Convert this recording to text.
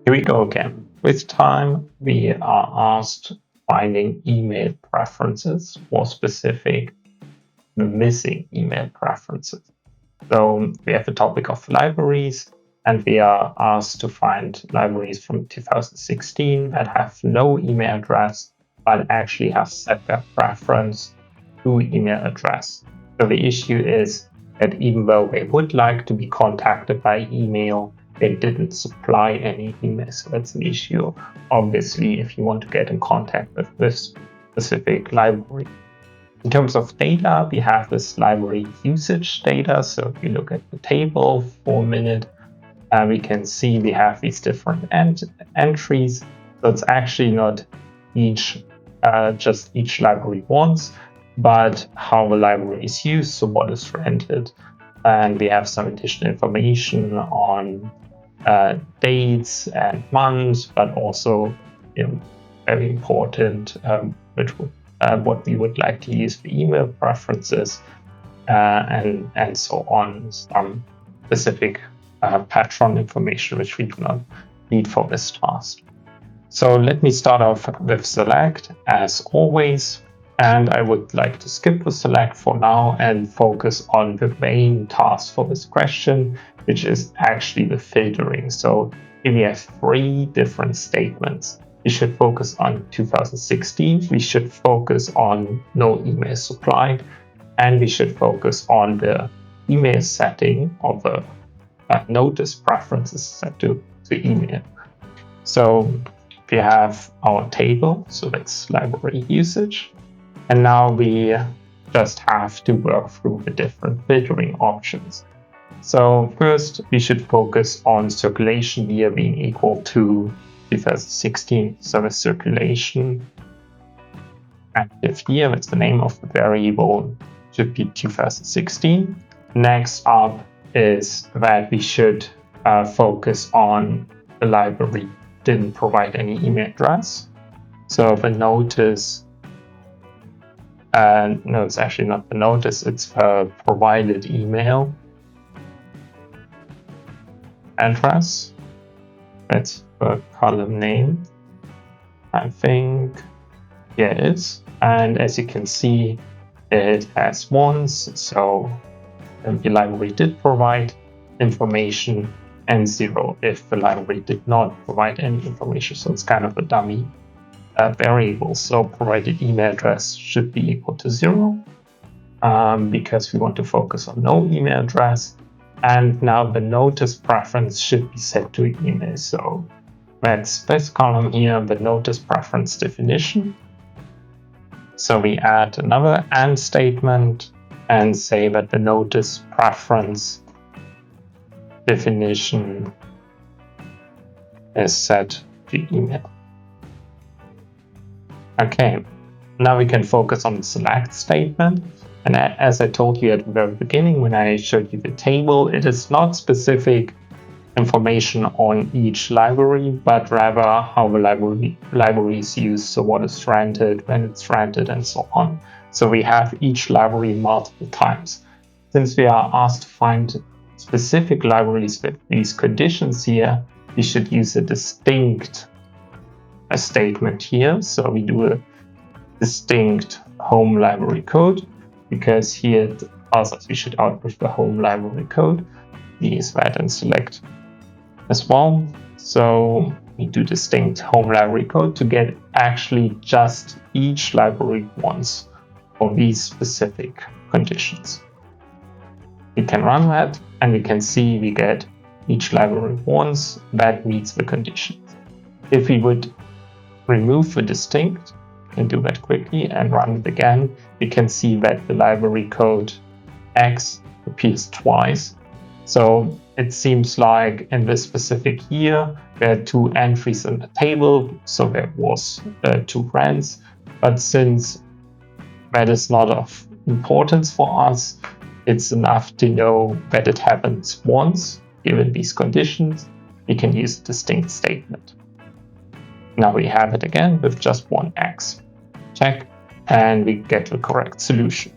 Here we go again. This time we are asked finding email preferences for specific missing email preferences. So we have the topic of libraries, and we are asked to find libraries from 2016 that have no email address, but actually have set their preference to email address. So the issue is that even though they would like to be contacted by email, they didn't supply any email. So that's an issue, obviously, if you want to get in contact with this specific library. In terms of data, we have this library usage data. So if you look at the table for a minute, we can see we have these different entries. So it's actually not just each library once, but how the library is used, so what is rented. And we have some additional information on dates and months, but also very important, what we would like to use for email preferences, and so on. Some specific patron information which we do not need for this task. So let me start off with select as always, and I would like to skip the select for now and focus on the main task for this question, which is actually the filtering. So here we have 3 different statements. We should focus on 2016, we should focus on no email supplied, and we should focus on the email setting of the notice preferences set to email. So we have our table, so that's library usage. And now we just have to work through the different filtering options. So first, we should focus on circulation year being equal to 2016. So the circulation active year, that's the name of the variable, should be 2016. Next up is that we should focus on the library didn't provide any email address. So the notice, no, it's actually not the notice, it's the provided email address. That's the column name, I think. Here it is. And as you can see, it has once, so the library did provide information, and 0 if the library did not provide any information. So it's kind of a dummy variable. So provided email address should be equal to 0 because we want to focus on no email address. And now the notice preference should be set to email. So that's this column here, the notice preference definition. So we add another AND statement and say that the notice preference definition is set to email. Okay, now we can focus on the select statement. And as I told you at the very beginning when I showed you the table, it is not specific information on each library, but rather how the library is used, so what is rented, when it's rented, and so on. So we have each library multiple times. Since we are asked to find specific libraries with these conditions here, we should use a distinct statement here. So we do a distinct home library code, because here it tells us we should output the home library code. We use that and select as well. So we do distinct home library code to get actually just each library once for these specific conditions. We can run that and we can see we get each library once that meets the conditions. If we would remove the distinct, we can do that quickly and run it again, we can see that the library code X appears twice. So it seems like in this specific year, there are 2 entries in the table, so there was 2 rents. But since that is not of importance for us, it's enough to know that it happens once. Given these conditions, we can use a distinct statement. Now we have it again with just 1 X. Check, and we get the correct solution.